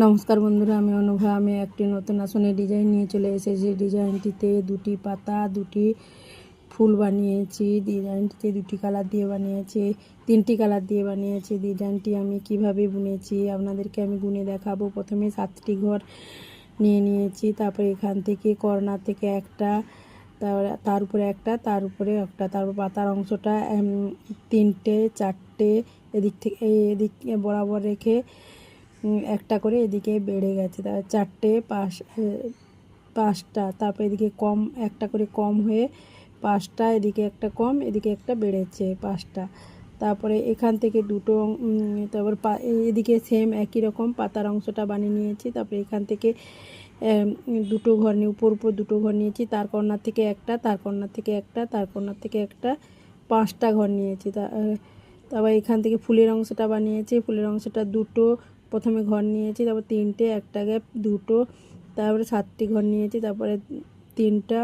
নমস্কার বন্ধুরা, আমি অনুভা। আমি একটি নতুন আসনের ডিজাইন নিয়ে চলে এসেছি। ডিজাইনটিতে দুটি পাতা, দুটি ফুল বানিয়েছি। ডিজাইনটিতে দুটি কালার দিয়ে বানিয়েছি, তিনটি কালার দিয়ে বানিয়েছি। ডিজাইনটি আমি কিভাবে বুনেছি আপনাদেরকে আমি গুনে দেখাবো। প্রথমে 7টি ঘর নিয়ে নিয়েছি, তারপরে এখান থেকে কর্নার থেকে একটা, তার উপরে একটা, তার উপরে একটা, তারপর পাতার অংশটা 3টে 4টে এদিক থেকে এদিক বরাবর রেখে একটা করে এদিকে বেড়ে গেছে। তার 4টে 5টা, তারপর এদিকে কম একটা করে কম হয়ে 5টা, এদিকে একটা কম, এদিকে একটা বেড়েছে 5টা। তারপরে এখান থেকে দুটো, তারপর এদিকে সেম একই রকম পাতার অংশটা বানিয়ে নিয়েছি। তারপরে এখান থেকে দুটো ঘর নিয়ে উপর দুটো ঘর নিয়েছি, তার কর্নার থেকে একটা, তার কর্নার থেকে একটা, তার কর্নার থেকে একটা, 5টা ঘর নিয়েছি। তারপর এখান থেকে ফুলের অংশটা বানিয়েছি। ফুলের অংশটা দুটো প্রথমে ঘর নিয়েছি, তারপর 3টে, একটা গ্যাপ, দুটো, তারপরে 7টি ঘর নিয়েছি। তারপরে 3টা,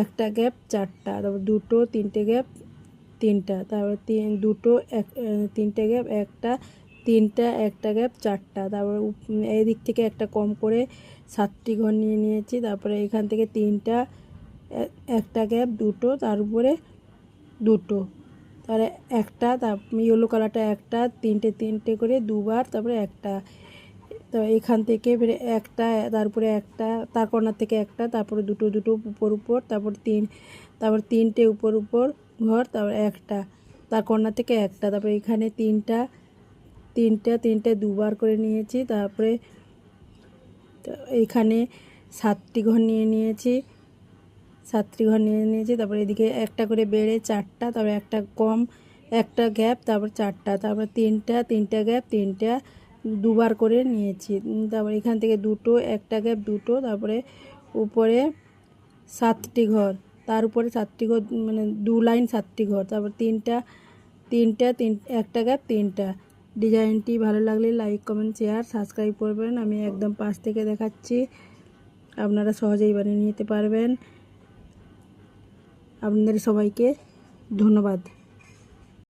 একটা গ্যাপ, 4টা, তারপর দুটো, 3টে গ্যাপ, 3টা, তারপরে দুটো, 3টে গ্যাপ, একটা, 3টা, একটা গ্যাপ, 4টা। তারপর এই দিক থেকে একটা কম করে 7টি ঘর নিয়ে নিয়েছি। তারপরে এখান থেকে 3টা, একটা গ্যাপ, দুটো, তার উপরে দুটো, তারপরে একটা, ইয়েলো কালারটা একটা, 3টে করে দুবার, তারপরে একটা। তো এখান থেকে একটা, তারপরে একটা, তার কর্নার থেকে একটা, তারপরে দুটো উপর, তারপর 3টে উপর ঘর, তারপর একটা, তার কর্নার থেকে একটা, তারপরে এখানে তিনটে দুবার করে নিয়েছি। তারপরে এখানে 7টি ঘর নিয়ে নিয়েছি। তারপরে এদিকে একটা করে বেড়ে 4টা, তারপরে একটা কম, একটা গ্যাপ, তারপর 4টা, তারপর 3টা গ্যাপ, 3টা দুবার করে নিয়েছি। তারপর এখান থেকে দুটো, একটা গ্যাপ, দুটো, তারপরে উপরে 7টি ঘর, তার উপরে 7টি ঘর, মানে 2 লাইন 7টি ঘর, তারপর তিনটা, একটা গ্যাপ, 3টা। ডিজাইনটি ভালো লাগলে লাইক, কমেন্ট, শেয়ার, সাবস্ক্রাইব করবেন। আমি একদম পাশ থেকে দেখাচ্ছি, আপনারা সহজেই বানিয়ে নিতে পারবেন। আপনাদের সবাইকে ধন্যবাদ।